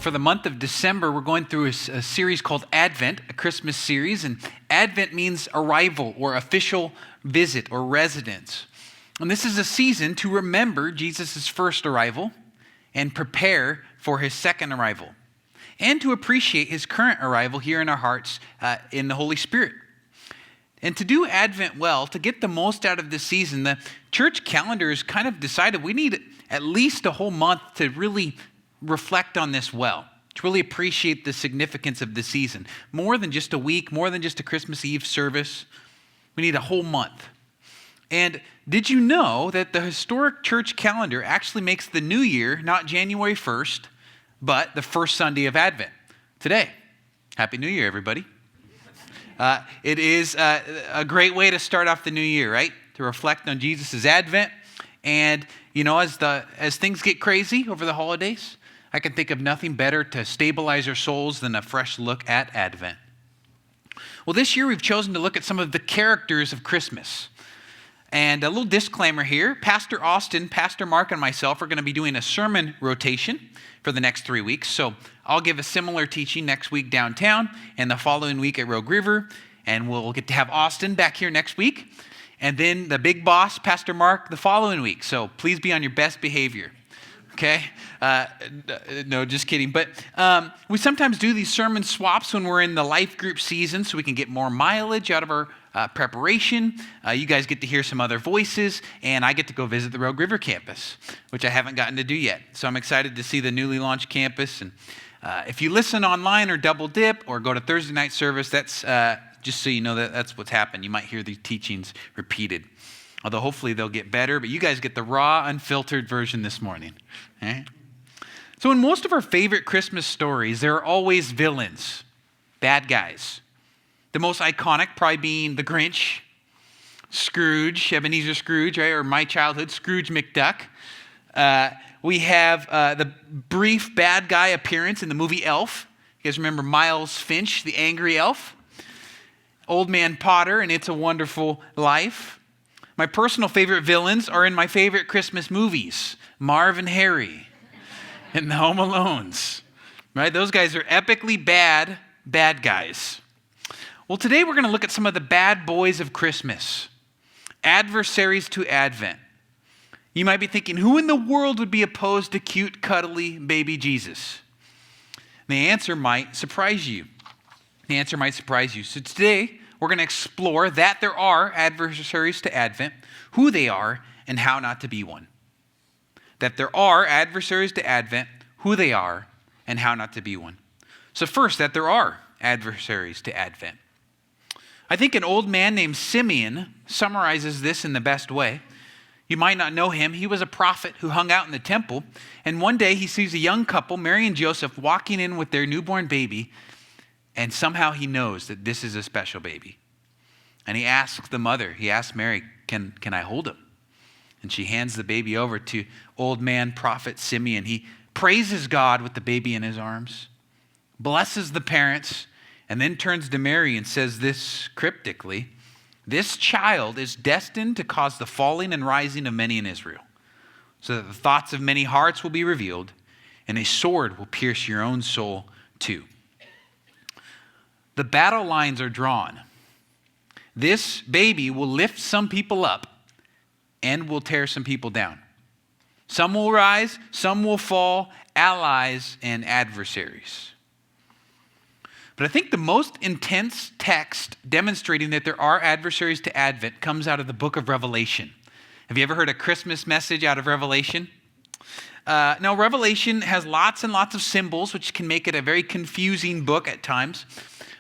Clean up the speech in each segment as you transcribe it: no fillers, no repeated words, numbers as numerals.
For the month of December, we're going through a series called Advent, a Christmas series. And Advent means arrival or official visit or residence. And this is a season to remember Jesus' first arrival and prepare for his second arrival, and to appreciate his current arrival here in our hearts in the Holy Spirit. And to do Advent well, to get the most out of this season, the church calendar has kind of decided we need at least a whole month to really reflect on this well, to really appreciate the significance of the season. More than just a week, more than just a Christmas Eve service. We need a whole month. And did you know that the historic church calendar actually makes the new year not January 1st, but the first Sunday of Advent, today? Happy New Year, everybody. It is a great way to start off the new year, right? To reflect on Jesus' Advent. And, you know, as things get crazy over the holidays, I can think of nothing better to stabilize our souls than a fresh look at Advent. Well, this year we've chosen to look at some of the characters of Christmas. And a little disclaimer here, Pastor Austin, Pastor Mark, and myself are going to be doing a sermon rotation for the next 3 weeks. So I'll give a similar teaching next week downtown and the following week at Rogue River. And we'll get to have Austin back here next week. And then the big boss, Pastor Mark, the following week. So please be on your best behavior. Okay? No, just kidding. But we sometimes do these sermon swaps when we're in the life group season so we can get more mileage out of our preparation. You guys get to hear some other voices, and I get to go visit the Rogue River campus, which I haven't gotten to do yet. So I'm excited to see the newly launched campus. And if you listen online or double dip or go to Thursday night service, that's just so you know that's what's happened. You might hear these teachings repeated. Although hopefully they'll get better, but you guys get the raw, unfiltered version this morning. Okay? So in most of our favorite Christmas stories, there are always villains, bad guys. The most iconic probably being the Grinch, Scrooge, Ebenezer Scrooge, right? Or my childhood, Scrooge McDuck. We have the brief bad guy appearance in the movie Elf. You guys remember Miles Finch, the angry elf? Old Man Potter and It's a Wonderful Life. My personal favorite villains are in my favorite Christmas movies, Marv and Harry and the Home Alones, right? Those guys are epically bad guys. Well, today we're going to look at some of the bad boys of Christmas, adversaries to Advent. You might be thinking, who in the world would be opposed to cute, cuddly baby Jesus? The answer might surprise you. So today, we're going to explore that there are adversaries to Advent, who they are, and how not to be one. That there are adversaries to Advent, who they are, and how not to be one. So first, that there are adversaries to Advent. I think an old man named Simeon summarizes this in the best way. You might not know him. He was a prophet who hung out in the temple, and one day he sees a young couple, Mary and Joseph, walking in with their newborn baby, and somehow he knows that this is a special baby. And he asks the mother, he asks Mary, can I hold him? And she hands the baby over to old man prophet Simeon. He praises God with the baby in his arms, blesses the parents, and then turns to Mary and says this cryptically, "This child is destined to cause the falling and rising of many in Israel, so that the thoughts of many hearts will be revealed, and a sword will pierce your own soul too." The battle lines are drawn. This baby will lift some people up and will tear some people down. Some will rise, some will fall, allies and adversaries. But I think the most intense text demonstrating that there are adversaries to Advent comes out of the book of Revelation. Have you ever heard a Christmas message out of Revelation? Now, Revelation has lots and lots of symbols, which can make it a very confusing book at times.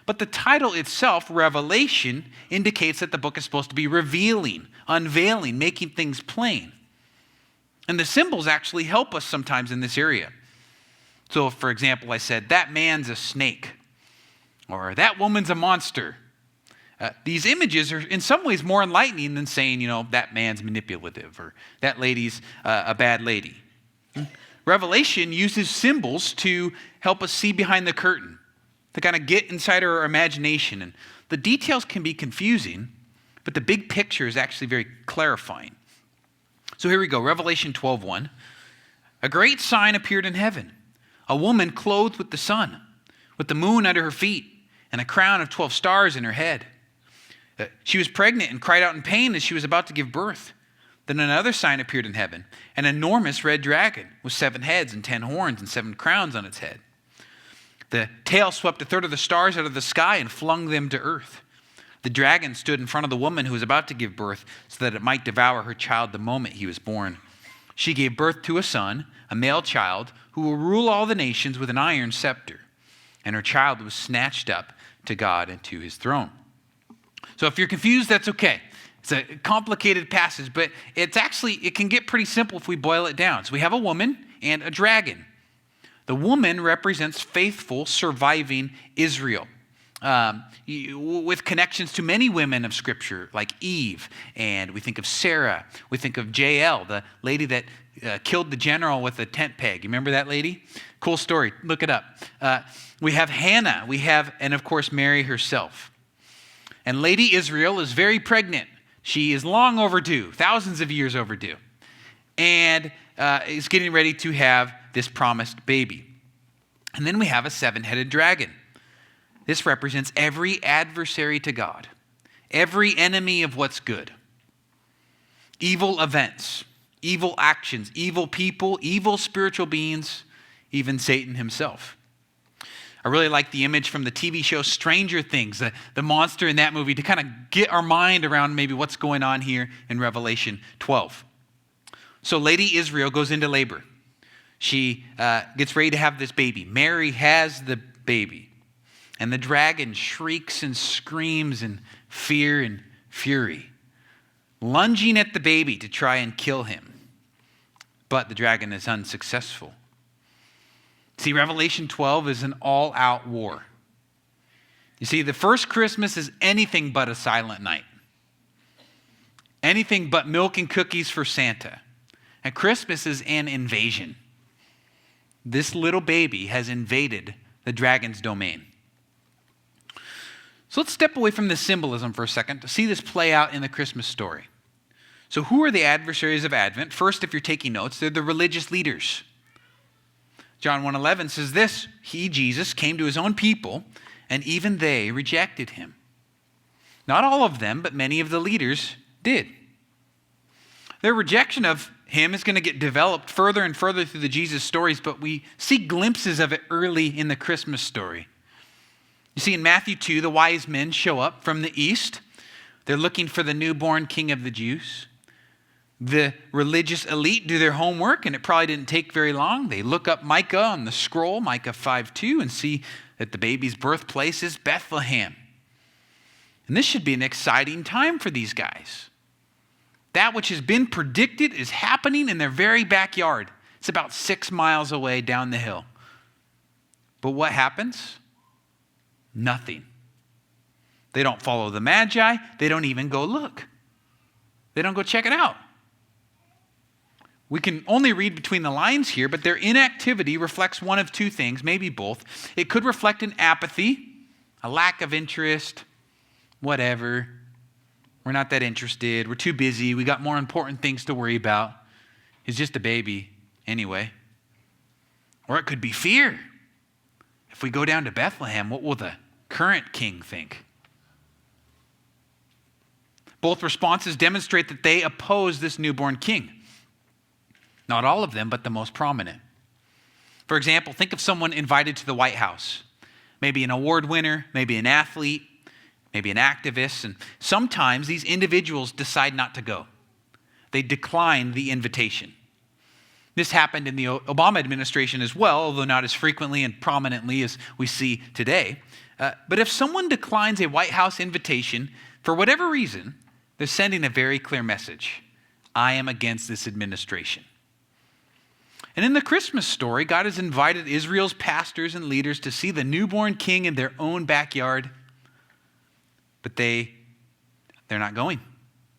But the title itself, Revelation, indicates that the book is supposed to be revealing, unveiling, making things plain. And the symbols actually help us sometimes in this area. So, for example, I said, that man's a snake, or that woman's a monster. These images are in some ways more enlightening than saying, that man's manipulative, or that lady's a bad lady. Revelation uses symbols to help us see behind the curtain, to kind of get inside our imagination. And the details can be confusing, but the big picture is actually very clarifying. So here we go, Revelation 12:1. A great sign appeared in heaven, a woman clothed with the sun, with the moon under her feet, and a crown of 12 stars in her head. She was pregnant and cried out in pain as she was about to give birth. Then another sign appeared in heaven, an enormous red dragon with 7 heads and 10 horns and 7 crowns on its head. The tail swept a third of the stars out of the sky and flung them to earth. The dragon stood in front of the woman who was about to give birth so that it might devour her child the moment he was born. She gave birth to a son, a male child, who will rule all the nations with an iron scepter. And her child was snatched up to God and to his throne. So if you're confused, that's okay. It's a complicated passage, but it can get pretty simple if we boil it down. So we have a woman and a dragon. The woman represents faithful, surviving Israel, with connections to many women of Scripture, like Eve, and we think of Sarah. We think of Jael, the lady that killed the general with a tent peg. You remember that lady? Cool story. Look it up. We have Hannah. And of course, Mary herself. And Lady Israel is very pregnant. She is long overdue, thousands of years overdue, and is getting ready to have this promised baby. And then we have a 7-headed dragon. This represents every adversary to God, every enemy of what's good. Evil events, evil actions, evil people, evil spiritual beings, even Satan himself. I really like the image from the TV show Stranger Things, the monster in that movie, to kind of get our mind around maybe what's going on here in Revelation 12. So Lady Israel goes into labor. She gets ready to have this baby. Mary has the baby. And the dragon shrieks and screams in fear and fury, lunging at the baby to try and kill him. But the dragon is unsuccessful. See, Revelation 12 is an all-out war. You see, the first Christmas is anything but a silent night. Anything but milk and cookies for Santa. And Christmas is an invasion. This little baby has invaded the dragon's domain. So let's step away from the symbolism for a second to see this play out in the Christmas story. So who are the adversaries of Advent? First, if you're taking notes, they're the religious leaders. John 1:11 says this, he, Jesus, came to his own people, and even they rejected him. Not all of them, but many of the leaders did. Their rejection of him is going to get developed further and further through the Jesus stories, but we see glimpses of it early in the Christmas story. You see, in Matthew 2, the wise men show up from the east. They're looking for the newborn king of the Jews. The religious elite do their homework, and it probably didn't take very long. They look up Micah on the scroll, Micah 5:2, and see that the baby's birthplace is Bethlehem. And this should be an exciting time for these guys. That which has been predicted is happening in their very backyard. It's about 6 miles away down the hill. But what happens? Nothing. They don't follow the Magi. They don't even go look. They don't go check it out. We can only read between the lines here, but their inactivity reflects one of two things, maybe both. It could reflect an apathy, a lack of interest, whatever. We're not that interested. We're too busy. We got more important things to worry about. He's just a baby anyway. Or it could be fear. If we go down to Bethlehem, what will the current king think? Both responses demonstrate that they oppose this newborn king. Not all of them, but the most prominent. For example, think of someone invited to the White House. Maybe an award winner, maybe an athlete, maybe an activist. And sometimes these individuals decide not to go. They decline the invitation. This happened in the Obama administration as well, although not as frequently and prominently as we see today. But if someone declines a White House invitation, for whatever reason, they're sending a very clear message. I am against this administration. And in the Christmas story, God has invited Israel's pastors and leaders to see the newborn king in their own backyard. But they're not going.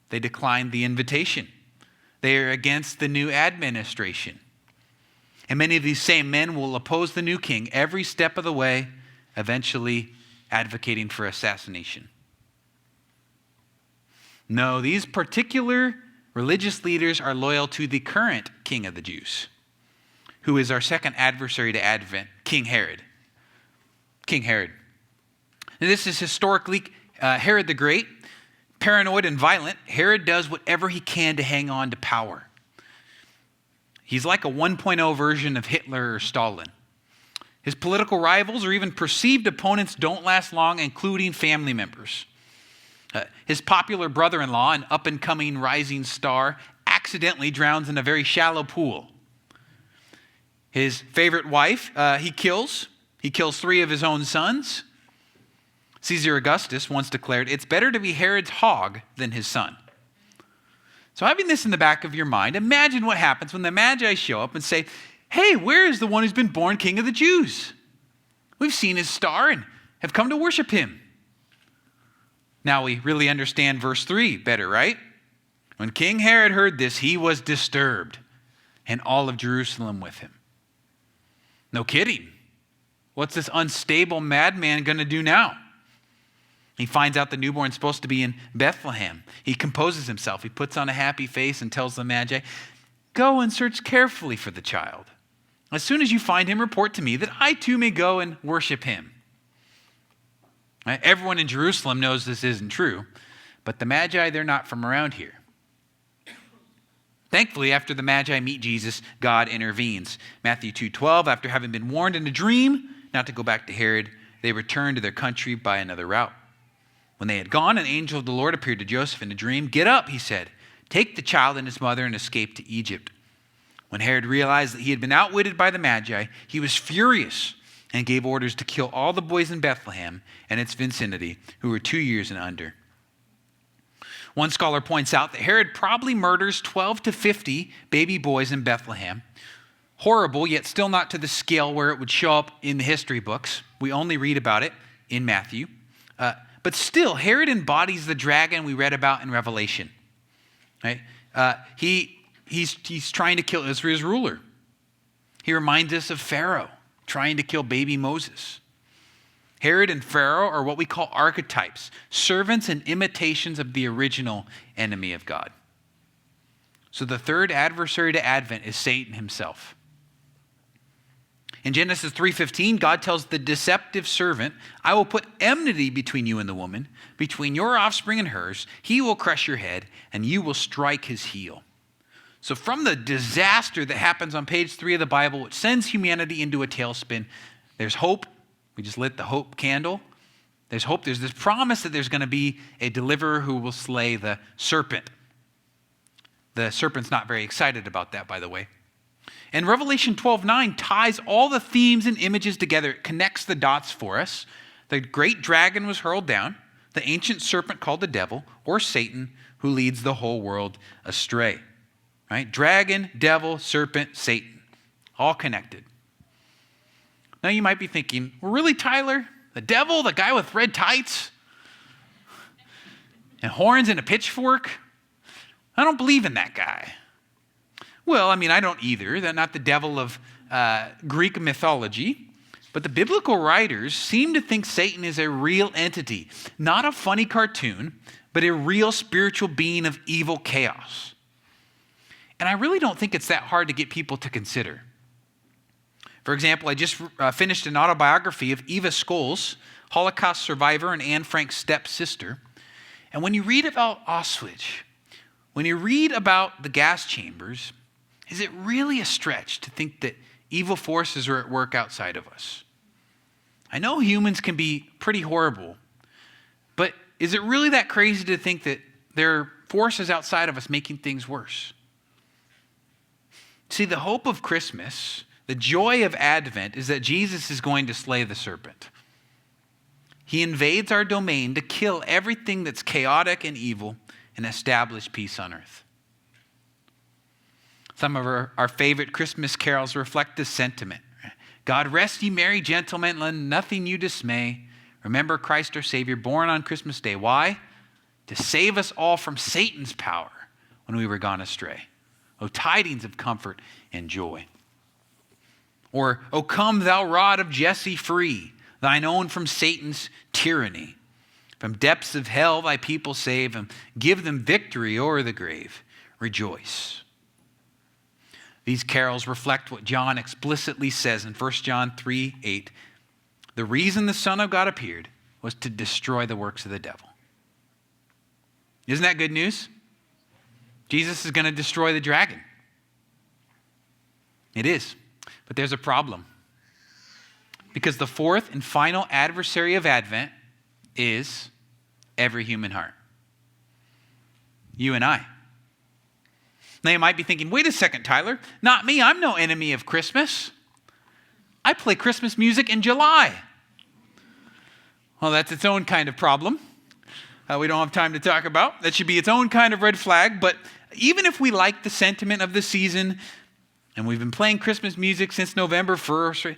They declined the invitation. They are against the new administration. And many of these same men will oppose the new king every step of the way, eventually advocating for assassination. No, these particular religious leaders are loyal to the current king of the Jews, who is our second adversary to Advent, King Herod. King Herod. And this is historically Herod the Great. Paranoid and violent, Herod does whatever he can to hang on to power. He's like a 1.0 version of Hitler or Stalin. His political rivals or even perceived opponents don't last long, including family members. His popular brother-in-law, an up-and-coming rising star, accidentally drowns in a very shallow pool. His favorite wife, he kills. He kills 3 of his own sons. Caesar Augustus once declared, "It's better to be Herod's hog than his son." So having this in the back of your mind, imagine what happens when the Magi show up and say, "Hey, where is the one who's been born King of the Jews? We've seen his star and have come to worship him." Now we really understand verse 3 better, right? When King Herod heard this, he was disturbed, and all of Jerusalem with him. No kidding. What's this unstable madman going to do now? He finds out the newborn's supposed to be in Bethlehem. He composes himself. He puts on a happy face and tells the Magi, "Go and search carefully for the child. As soon as you find him, report to me that I too may go and worship him." Right? Everyone in Jerusalem knows this isn't true, but the Magi, they're not from around here. Thankfully, after the Magi meet Jesus, God intervenes. Matthew 2:12, after having been warned in a dream not to go back to Herod, they returned to their country by another route. When they had gone, an angel of the Lord appeared to Joseph in a dream. "Get up," he said. "Take the child and his mother and escape to Egypt." When Herod realized that he had been outwitted by the Magi, he was furious and gave orders to kill all the boys in Bethlehem and its vicinity who were 2 years and under. One scholar points out that Herod probably murders 12 to 50 baby boys in Bethlehem. Horrible, yet still not to the scale where it would show up in the history books. We only read about it in Matthew. But still, Herod embodies the dragon we read about in Revelation. Right? He's trying to kill Israel's ruler. He reminds us of Pharaoh trying to kill baby Moses. Herod and Pharaoh are what we call archetypes, servants and imitations of the original enemy of God. So the third adversary to Advent is Satan himself. In Genesis 3:15, God tells the deceptive servant, "I will put enmity between you and the woman, between your offspring and hers. He will crush your head, and you will strike his heel." So from the disaster that happens on page 3 of the Bible, which sends humanity into a tailspin, there's hope. We just lit the hope candle. There's hope. There's this promise that there's going to be a deliverer who will slay the serpent. The serpent's not very excited about that, by the way. And Revelation 12:9 ties all the themes and images together. It connects the dots for us. The great dragon was hurled down, the ancient serpent called the devil, or Satan, who leads the whole world astray. Right? Dragon, devil, serpent, Satan, all connected. Now you might be thinking, well, really, Tyler? The devil, the guy with red tights and horns and a pitchfork? I don't believe in that guy. Well, I don't either. They're not the devil of Greek mythology. But the biblical writers seem to think Satan is a real entity, not a funny cartoon, but a real spiritual being of evil chaos. And I really don't think it's that hard to get people to consider. For example, I just finished an autobiography of Eva Scholes, Holocaust survivor and Anne Frank's stepsister. And when you read about Auschwitz, when you read about the gas chambers, is it really a stretch to think that evil forces are at work outside of us? I know humans can be pretty horrible, but is it really that crazy to think that there are forces outside of us making things worse? See, the hope of Christmas, the joy of Advent, is that Jesus is going to slay the serpent. He invades our domain to kill everything that's chaotic and evil and establish peace on earth. Some of our favorite Christmas carols reflect this sentiment. God rest ye merry gentlemen, let nothing you dismay. Remember Christ our Savior, born on Christmas Day. Why? To save us all from Satan's power when we were gone astray. O tidings of comfort and joy. Or, O come thou rod of Jesse free, thine own from Satan's tyranny. From depths of hell thy people save, and give them victory o'er the grave. Rejoice. These carols reflect what John explicitly says in 1 John 3:8. The reason the Son of God appeared was to destroy the works of the devil. Isn't that good news? Jesus is going to destroy the dragon. It is. But there's a problem. Because the fourth and final adversary of Advent is every human heart. You and I. Now you might be thinking, wait a second, Tyler. Not me. I'm no enemy of Christmas. I play Christmas music in July. Well, that's its own kind of problem. We don't have time to talk about. That should be its own kind of red flag. But even if we like the sentiment of the season, and we've been playing Christmas music since November 1st,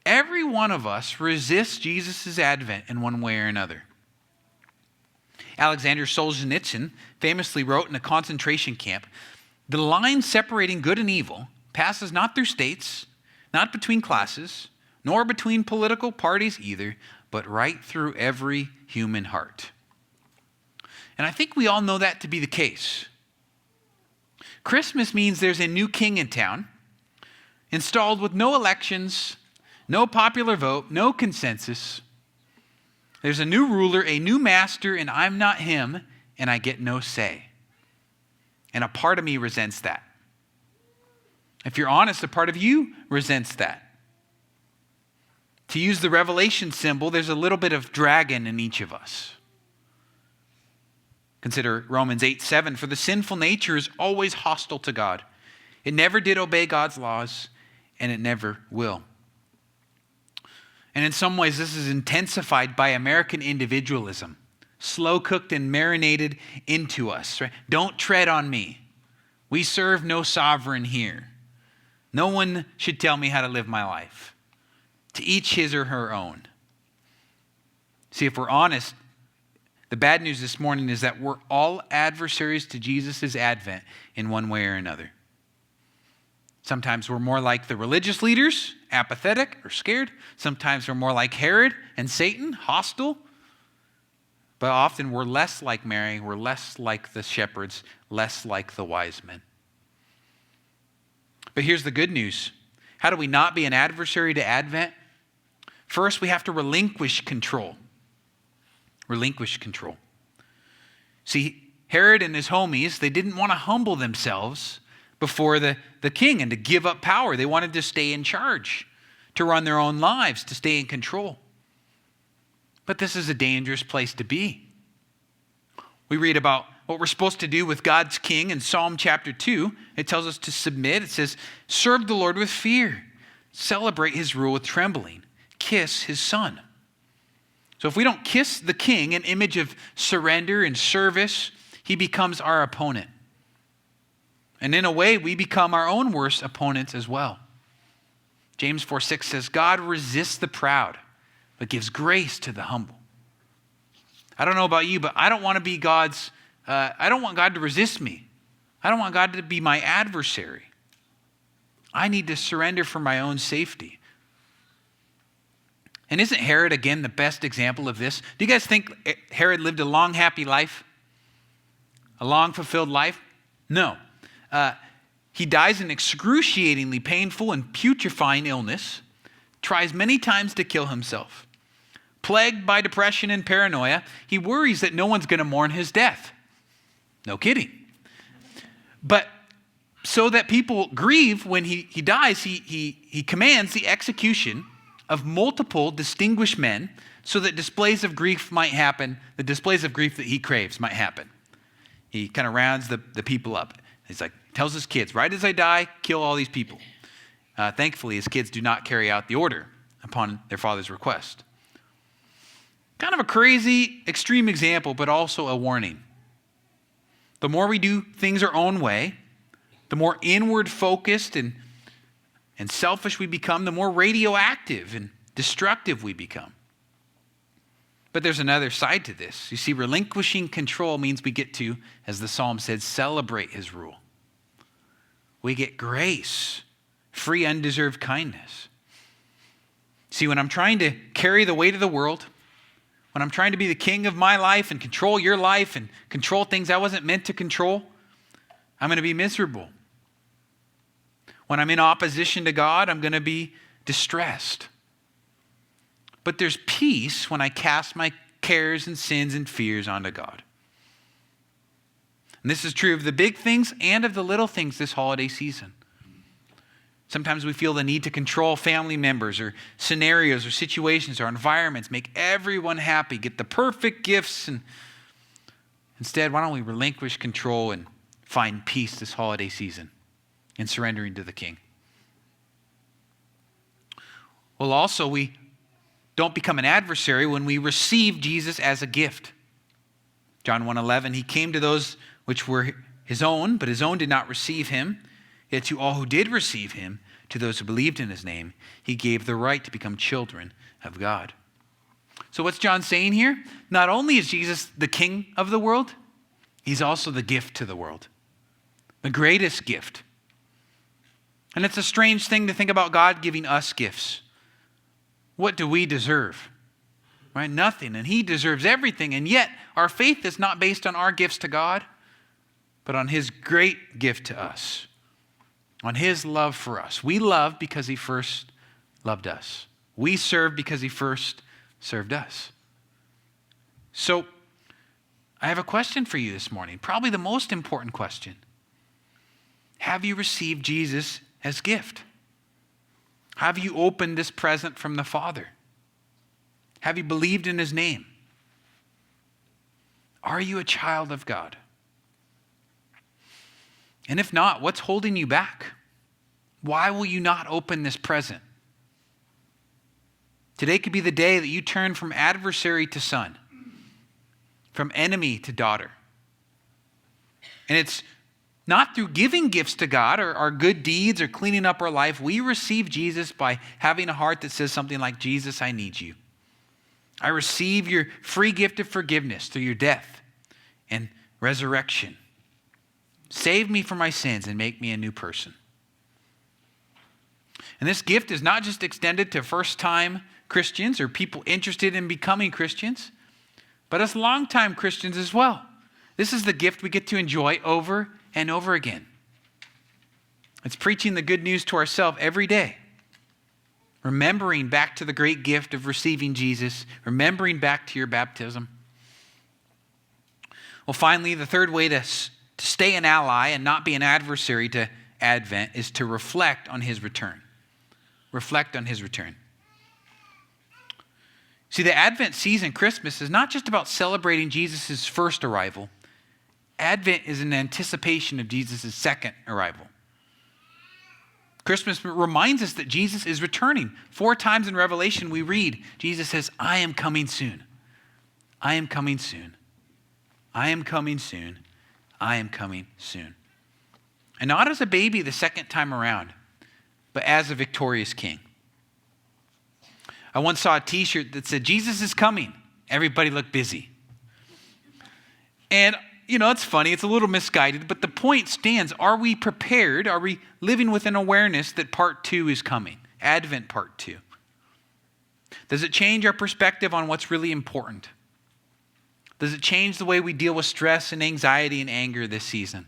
every one of us resists Jesus' advent in one way or another. Alexander Solzhenitsyn famously wrote in a concentration camp, the line separating good and evil passes not through states, not between classes, nor between political parties either, but right through every human heart. And I think we all know that to be the case. Christmas means there's a new king in town, installed with no elections, no popular vote, no consensus. There's a new ruler, a new master, and I'm not him, and I get no say. And a part of me resents that. If you're honest, a part of you resents that. To use the Revelation symbol, there's a little bit of dragon in each of us. Consider Romans 8:7. For the sinful nature is always hostile to God. It never did obey God's laws, and it never will. And in some ways, this is intensified by American individualism, slow-cooked and marinated into us. Right? Don't tread on me. We serve no sovereign here. No one should tell me how to live my life. To each his or her own. See, if we're honest, the bad news this morning is that we're all adversaries to Jesus' advent in one way or another. Sometimes we're more like the religious leaders, apathetic or scared. Sometimes we're more like Herod and Satan, hostile. But often we're less like Mary, we're less like the shepherds, less like the wise men. But here's the good news. How do we not be an adversary to Advent? First, we have to relinquish control. Relinquish control. See, Herod and his homies, they didn't want to humble themselves before the king and to give up power. They wanted to stay in charge, to run their own lives, to stay in control. But this is a dangerous place to be. We read about what we're supposed to do with God's king in Psalm chapter 2. It tells us to submit. It says, serve the Lord with fear. Celebrate his rule with trembling. Kiss his son. So if we don't kiss the king, an image of surrender and service, he becomes our opponent. And in a way, we become our own worst opponents as well. James 4:6 says, God resists the proud, but gives grace to the humble. I don't know about you, but I don't want to be I don't want God to resist me. I don't want God to be my adversary. I need to surrender for my own safety. And isn't Herod, again, the best example of this? Do you guys think Herod lived a long, happy life? A long, fulfilled life? No. He dies in excruciatingly painful and putrefying illness, tries many times to kill himself. Plagued by depression and paranoia, he worries that no one's going to mourn his death. No kidding. But so that people grieve when he dies, he commands the execution of multiple distinguished men so that displays of grief might happen, the displays of grief that he craves might happen. He kind of rounds the people up. He's like, tells his kids, right as I die, kill all these people. Thankfully, his kids do not carry out the order upon their father's request. Kind of a crazy, extreme example, but also a warning. The more we do things our own way, the more inward focused and selfish we become, the more radioactive and destructive we become. But there's another side to this. You see, relinquishing control means we get to, as the psalm said, celebrate his rule. We get grace, free, undeserved kindness. See, when I'm trying to carry the weight of the world, when I'm trying to be the king of my life and control your life and control things I wasn't meant to control, I'm going to be miserable. When I'm in opposition to God, I'm going to be distressed. But there's peace when I cast my cares and sins and fears onto God. And this is true of the big things and of the little things this holiday season. Sometimes we feel the need to control family members or scenarios or situations or environments, make everyone happy, get the perfect gifts. And instead, why don't we relinquish control and find peace this holiday season in surrendering to the King? Well, also, we don't become an adversary when we receive Jesus as a gift. John 1:11, he came to those which were his own, but his own did not receive him. Yet to all who did receive him, to those who believed in his name, he gave the right to become children of God. So what's John saying here? Not only is Jesus the King of the world, he's also the gift to the world. The greatest gift. And it's a strange thing to think about God giving us gifts. What do we deserve? Right? Nothing. And he deserves everything. And yet our faith is not based on our gifts to God, but on his great gift to us. On his love for us. We love because he first loved us. We serve because he first served us. So, I have a question for you this morning. Probably the most important question. Have you received Jesus as gift? Have you opened this present from the Father? Have you believed in his name? Are you a child of God? And if not, what's holding you back? Why will you not open this present? Today could be the day that you turn from adversary to son, from enemy to daughter. And it's not through giving gifts to God or our good deeds or cleaning up our life. We receive Jesus by having a heart that says something like, Jesus, I need you. I receive your free gift of forgiveness through your death and resurrection. Save me from my sins and make me a new person. And this gift is not just extended to first-time Christians or people interested in becoming Christians, but us long-time Christians as well. This is the gift we get to enjoy over and over again. It's preaching the good news to ourselves every day. Remembering back to the great gift of receiving Jesus. Remembering back to your baptism. Well, finally, the third way to stay an ally and not be an adversary to Advent is to reflect on his return. Reflect on his return. See, the Advent season, Christmas, is not just about celebrating Jesus' first arrival. Advent is an anticipation of Jesus' second arrival. Christmas reminds us that Jesus is returning. 4 times in Revelation we read, Jesus says, I am coming soon. I am coming soon. I am coming soon. I am coming soon. And not as a baby the second time around, but as a victorious king. I once saw a t-shirt that said, Jesus is coming. Everybody looked busy. And, it's funny. It's a little misguided, but the point stands. Are we prepared? Are we living with an awareness that part 2 is coming? Advent part 2. Does it change our perspective on what's really important? Does it change the way we deal with stress and anxiety and anger this season?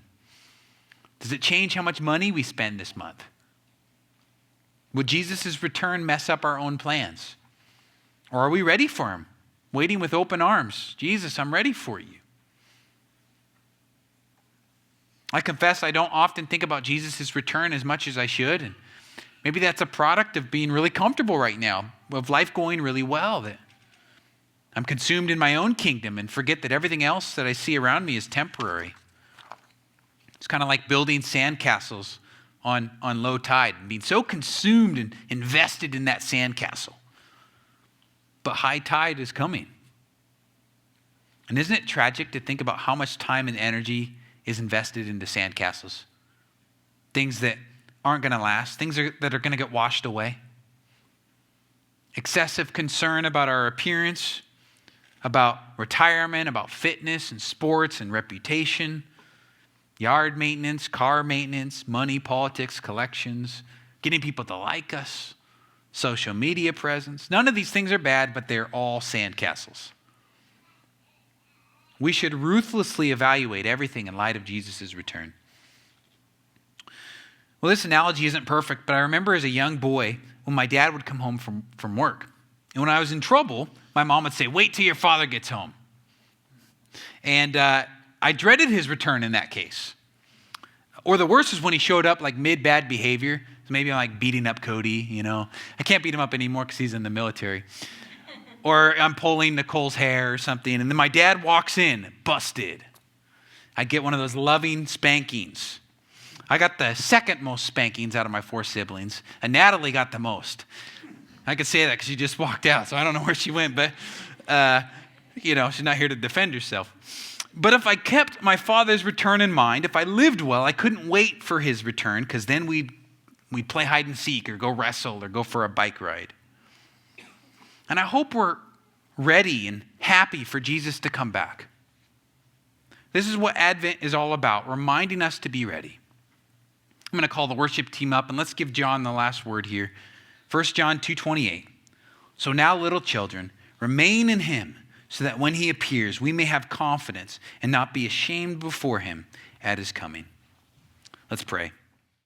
Does it change how much money we spend this month? Would Jesus' return mess up our own plans? Or are we ready for him? Waiting with open arms. Jesus, I'm ready for you. I confess I don't often think about Jesus' return as much as I should. And maybe that's a product of being really comfortable right now, of life going really well, that I'm consumed in my own kingdom and forget that everything else that I see around me is temporary. It's kind of like building sandcastles on low tide and being so consumed and invested in that sandcastle. But high tide is coming. And isn't it tragic to think about how much time and energy is invested into sandcastles? Things that aren't going to last, things that are going to get washed away. Excessive concern about our appearance, about retirement, about fitness and sports and reputation, yard maintenance, car maintenance, money, politics, collections, getting people to like us, social media presence. None of these things are bad, but they're all sandcastles. We should ruthlessly evaluate everything in light of Jesus' return. Well, this analogy isn't perfect, but I remember as a young boy when my dad would come home from work. And when I was in trouble, my mom would say, "Wait till your father gets home." And I dreaded his return in that case. Or the worst is when he showed up like mid-bad behavior. So maybe I'm like beating up Cody, I can't beat him up anymore because he's in the military. Or I'm pulling Nicole's hair or something. And then my dad walks in, busted. I get one of those loving spankings. I got the second most spankings out of my 4 siblings. And Natalie got the most. I could say that because she just walked out, so I don't know where she went. But, she's not here to defend herself. But if I kept my father's return in mind, if I lived well, I couldn't wait for his return because then we'd play hide and seek or go wrestle or go for a bike ride. And I hope we're ready and happy for Jesus to come back. This is what Advent is all about, reminding us to be ready. I'm going to call the worship team up, and let's give John the last word here. 1 John 2:28. So now, little children, remain in him, so that when he appears, we may have confidence and not be ashamed before him at his coming. Let's pray.